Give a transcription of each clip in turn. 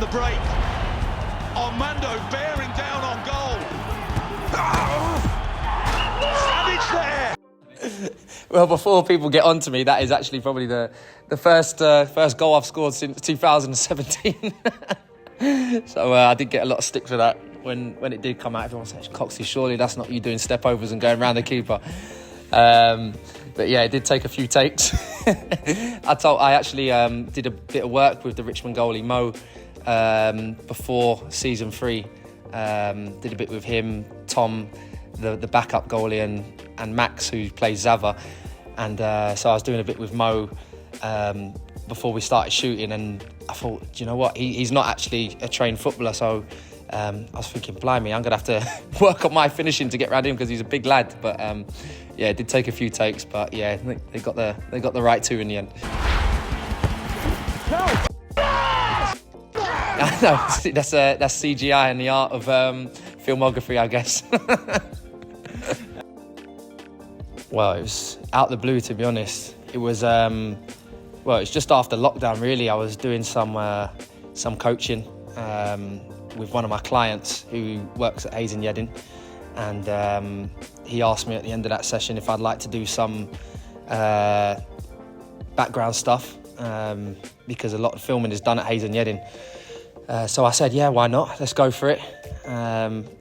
the break. Armando bearing down on goal. Savage there. Well, before people get on to me, that is actually probably the first goal I've scored since 2017. So I did get a lot of stick for that when it did come out. Everyone said, "Coxie, surely that's not you doing step-overs and going around the keeper." But yeah, it did take a few takes. I actually did a bit of work with the Richmond goalie Mo before season 3. Did a bit with him, Tom, the backup goalie, and Max, who plays Zava. And so I was doing a bit with Mo before we started shooting, and I thought, do you know what? He's not actually a trained footballer, so I was thinking, blimey, I'm going to have to work on my finishing to get around him because he's a big lad. But yeah, it did take a few takes, but yeah, they got the right two in the end. No, that's CGI and the art of filmography, I guess. Well, it was out the blue, to be honest. It was it's just after lockdown, really. I was doing some coaching with one of my clients who works at Hayes and Yedding, and he asked me at the end of that session if I'd like to do some background stuff because a lot of filming is done at Hayes and Yedding. So I said, yeah, why not? Let's go for it.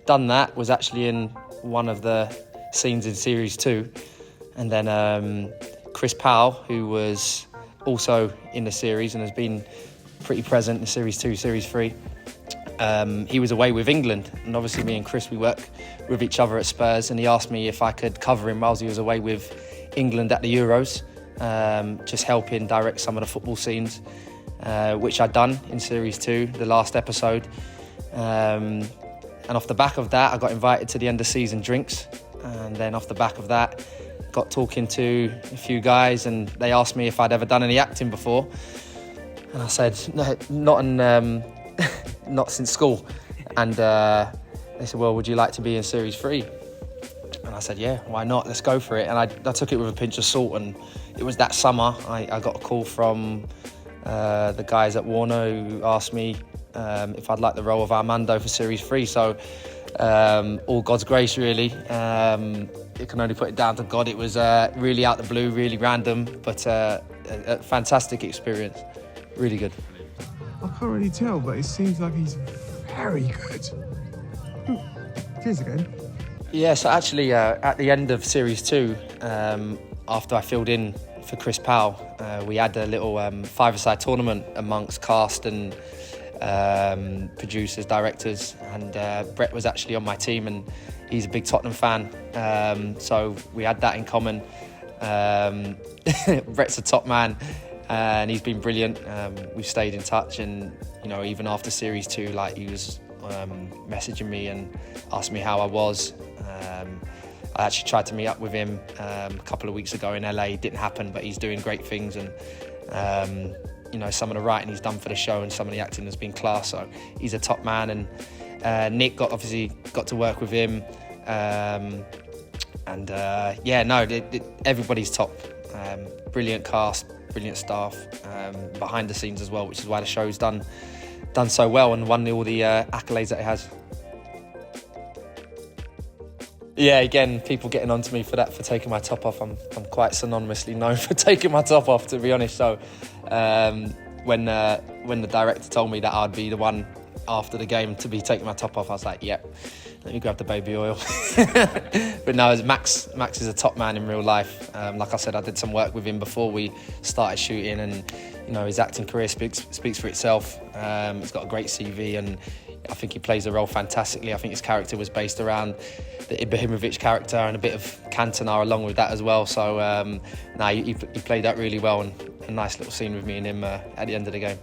Done that, was actually in one of the scenes in Series 2. And then Chris Powell, who was also in the series and has been pretty present in Series 2, Series 3, he was away with England. And obviously me and Chris, we work with each other at Spurs, and he asked me if I could cover him whilst he was away with England at the Euros, just helping direct some of the football scenes, which I'd done in Series 2, the last episode. And off the back of that, I got invited to the end of season drinks. And then off the back of that, got talking to a few guys, and they asked me if I'd ever done any acting before. And I said, no, not since school. And they said, well, would you like to be in Series 3? And I said, yeah, why not? Let's go for it. And I took it with a pinch of salt. And it was that summer, I got a call from the guys at Warner who asked me if I'd like the role of Armando for Series 3. So all God's grace, really. You can only put it down to God. It was really out the blue, really random, but a fantastic experience. Really good. I can't really tell, but it seems like he's very good. Cheers again. Yeah, so actually at the end of Series 2, after I filled in for Chris Powell, we had a little five-a-side tournament amongst cast and producers, directors, and Brett was actually on my team, and he's a big Tottenham fan, so we had that in common. Brett's a top man, and he's been brilliant. We've stayed in touch, and even after Series 2, like, he was messaging me and asked me how I was. I actually tried to meet up with him a couple of weeks ago in LA. It didn't happen, but he's doing great things, and some of the writing he's done for the show and some of the acting has been class. So he's a top man, and Nick got to work with him, everybody's top. Brilliant cast, brilliant staff, behind the scenes as well, which is why the show's done so well and won all the accolades that it has. Yeah, again, people getting onto me for taking my top off. I'm quite synonymously known for taking my top off, to be honest. So when the director told me that I'd be the one after the game to be taking my top off, I was like, yep, let me grab the baby oil. But no, Max is a top man in real life. Like I said, I did some work with him before we started shooting, and his acting career speaks for itself. He's got a great CV, and I think he plays the role fantastically. I think his character was based around the Ibrahimovic character and a bit of Cantona along with that as well. So he played that really well, and a nice little scene with me and him at the end of the game.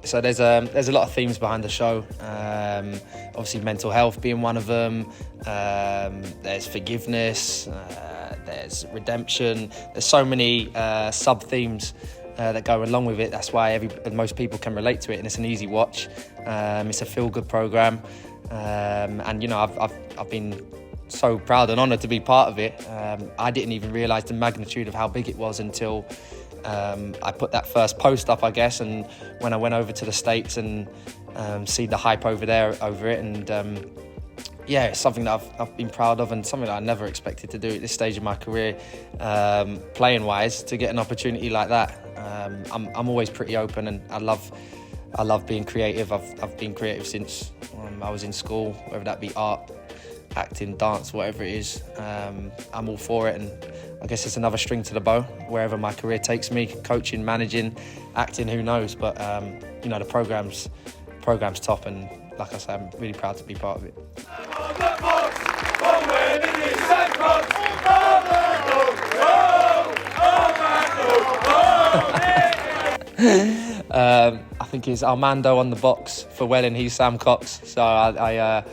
So there's a lot of themes behind the show. Obviously mental health being one of them. There's forgiveness. There's redemption. There's so many sub-themes that go along with it. That's why most people can relate to it, and it's an easy watch. It's a feel-good program, and I've been so proud and honoured to be part of it. I didn't even realise the magnitude of how big it was until I put that first post up, I guess, and when I went over to the States and see the hype over there over it, and yeah, it's something that I've been proud of and something that I never expected to do at this stage of my career, playing-wise, to get an opportunity like that. I'm always pretty open, and I love being creative. I've been creative since I was in school, whether that be art, acting, dance, whatever it is. I'm all for it, and I guess it's another string to the bow wherever my career takes me, coaching, managing, acting, who knows. But you know, the program's top, and like I said, I'm really proud to be part of it. I think it's Armando on the box for Welling. He's Sam Cox. So I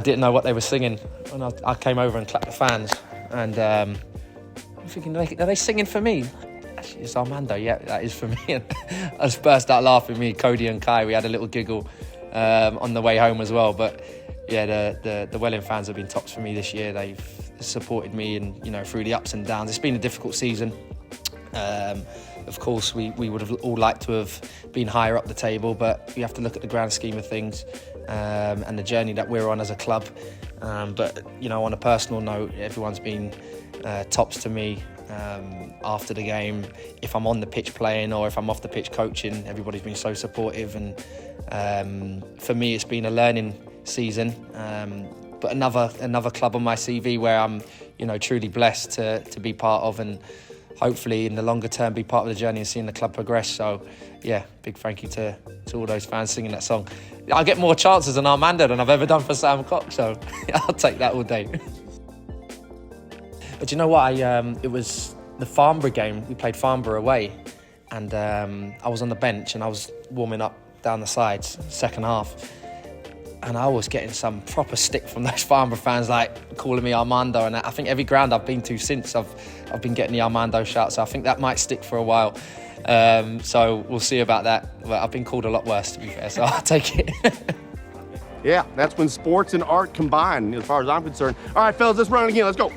didn't know what they were singing when I came over and clapped the fans. And I'm thinking, are they singing for me? Actually, it's Armando. Yeah, that is for me. And I just burst out laughing. Me, Cody and Kai, we had a little giggle on the way home as well. But yeah, the Welling fans have been tops for me this year. They've supported me, and you know, through the ups and downs. It's been a difficult season. Of course, we would have all liked to have been higher up the table, but you have to look at the grand scheme of things and the journey that we're on as a club. But you know, on a personal note, everyone's been tops to me after the game. If I'm on the pitch playing or if I'm off the pitch coaching, everybody's been so supportive. And for me, it's been a learning season. But another club on my CV where I'm, you know, truly blessed to be part of, and hopefully in the longer term be part of the journey and seeing the club progress. So yeah, big thank you to all those fans singing that song. I get more chances than Armando than I've ever done for Sam Cox, so I'll take that all day. But you know what, it was the Farnborough game. We played Farnborough away, and I was on the bench and I was warming up down the sides, second half. And I was getting some proper stick from those Farnborough fans, like calling me Armando. And I think every ground I've been to since, I've been getting the Armando shout. So I think that might stick for a while. So we'll see about that. But I've been called a lot worse, to be fair, so I'll take it. Yeah, that's when sports and art combine, as far as I'm concerned. All right, fellas, let's run it again. Let's go.